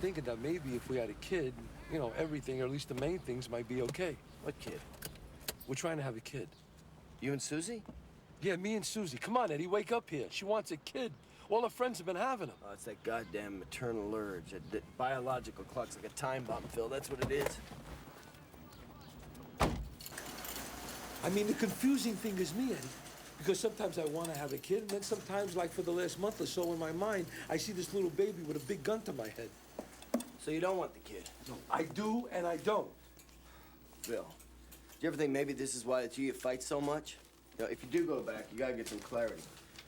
Thinking that maybe if we had a kid, you know, everything, or at least the main things, might be okay. What kid? We're trying to have a kid. You and Susie? Yeah, me and Susie. Come on, Eddie, wake up here. She wants a kid. All her friends have been having them. Oh, it's that goddamn maternal urge. That biological clock's like a time bomb, Phil. That's what it is. I mean, the confusing thing is me, Eddie. Because sometimes I want to have a kid, and then sometimes, like for the last month or so in my mind, I see this little baby with a big gun to my head. So you don't want the kid? No, I do and I don't. Phil, do you ever think maybe this is why the two of you fight so much? You know, if you do go back, you gotta get some clarity.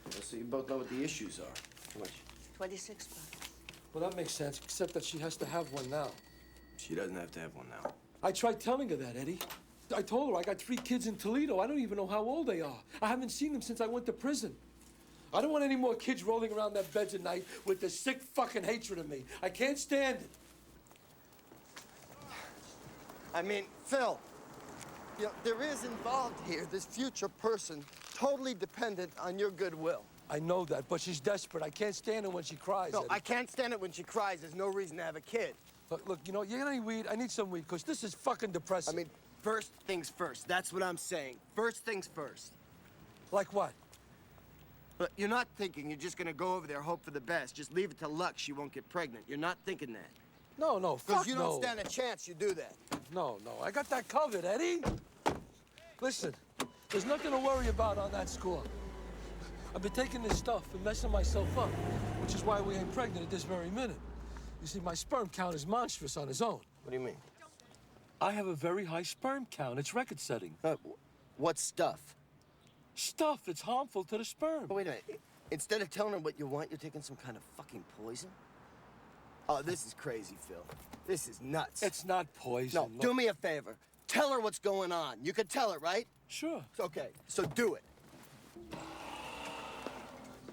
You know, so you both know what the issues are. How much? 26 bucks. Well, that makes sense, except that she has to have one now. She doesn't have to have one now. I tried telling her that, Eddie. I told her I got 3 kids in Toledo. I don't even know how old they are. I haven't seen them since I went to prison. I don't want any more kids rolling around their beds at night with this sick fucking hatred of me. I can't stand it. I mean, Phil, you know, there is involved here, this future person, totally dependent on your goodwill. I know that, but she's desperate. I can't stand her when she cries, No, Eddie. I can't stand it when she cries. There's no reason to have a kid. Look, you know, you got any weed? I need some weed, because this is fucking depressing. I mean, first things first. That's what I'm saying. First things first. Like what? But you're not thinking you're just gonna go over there, hope for the best. Just leave it to luck she won't get pregnant. You're not thinking that. No, fuck Because you no. don't stand a chance you do that. No, I got that covered, Eddie. Listen, there's nothing to worry about on that score. I've been taking this stuff and messing myself up, which is why we ain't pregnant at this very minute. You see, my sperm count is monstrous on its own. What do you mean? I have a very high sperm count. It's record-setting. What stuff? Stuff that's harmful to the sperm. Oh, wait a minute. Instead of telling her what you want, you're taking some kind of fucking poison? Oh, this is crazy, Phil. This is nuts. It's not poison. No, do me a favor. Tell her what's going on. You can tell her, right? Sure. Okay, so do it.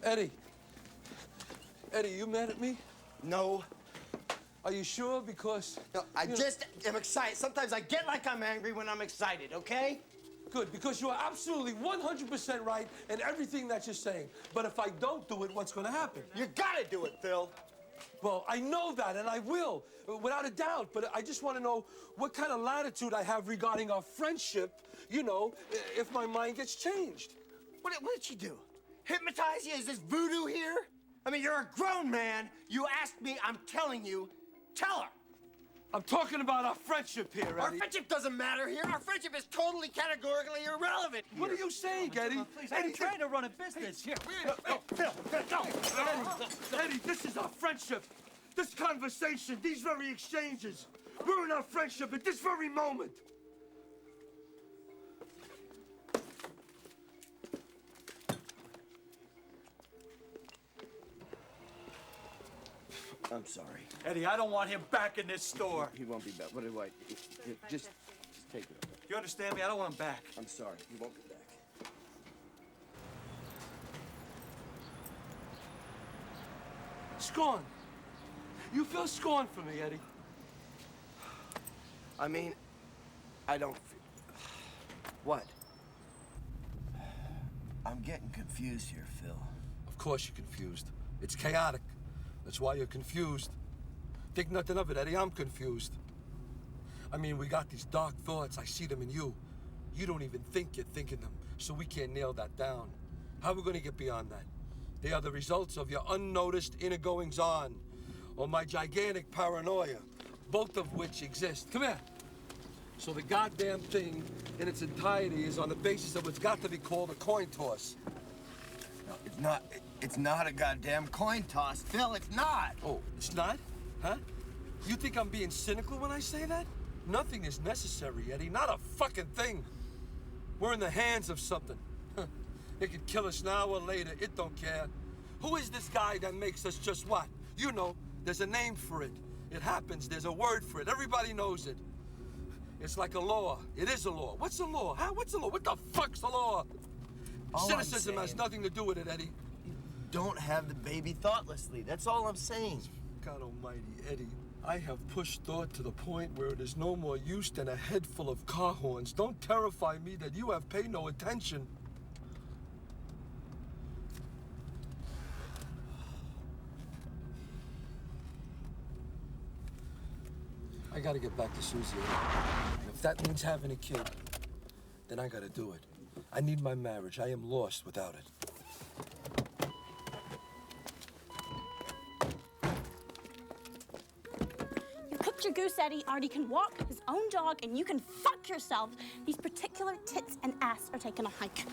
Eddie, you mad at me? No. Are you sure? Because... No, I just am excited. Sometimes I get like I'm angry when I'm excited, okay? Good, because you are absolutely 100% right in everything that you're saying. But if I don't do it, what's going to happen? You gotta do it, Phil. Well, I know that, and I will, without a doubt. But I just want to know what kind of latitude I have regarding our friendship, you know, if my mind gets changed. What did she do? Hypnotize you? Is this voodoo here? I mean, you're a grown man. You asked me, I'm telling you. Tell her. I'm talking about our friendship here, Eddie. Our friendship doesn't matter here. Our friendship is totally categorically irrelevant here. What are you saying, Eddie? Please, Eddie, I'm trying to run a business. Here. Phil, no. Eddie, this is our friendship. This conversation, these very exchanges. We're in our friendship at this very moment. I'm sorry. Eddie, I don't want him back in this store. He won't be back. What do I... Just take it. You understand me? I don't want him back. I'm sorry. He won't be back. Scorn. You feel scorn for me, Eddie. I mean, I don't feel... What? I'm getting confused here, Phil. Of course you're confused. It's chaotic. That's why you're confused. Think nothing of it, Eddie. I'm confused. I mean, we got these dark thoughts. I see them in you. You don't even think you're thinking them, so we can't nail that down. How are we going to get beyond that? They are the results of your unnoticed inner goings-on, or my gigantic paranoia, both of which exist. Come here. So the goddamn thing in its entirety is on the basis of what's got to be called a coin toss. No, it's not a goddamn coin toss, Phil. It's not. Oh, it's not? Huh? You think I'm being cynical when I say that? Nothing is necessary, Eddie. Not a fucking thing. We're in the hands of something. It could kill us now or later. It don't care. Who is this guy that makes us just what? You know, there's a name for it. It happens. There's a word for it. Everybody knows it. It's like a law. It is a law. What's a law? Huh? What's a law? What the fuck's a law? Cynicism has nothing to do with it, Eddie. Don't have the baby thoughtlessly. That's all I'm saying. God almighty, Eddie. I have pushed thought to the point where it is no more use than a head full of car horns. Don't terrify me that you have paid no attention. I gotta get back to Susie. And if that means having a kid, then I gotta do it. I need my marriage. I am lost without it. You cooked your goose, Eddie. Artie can walk his own dog, and you can fuck yourself. These particular tits and ass are taking a hike.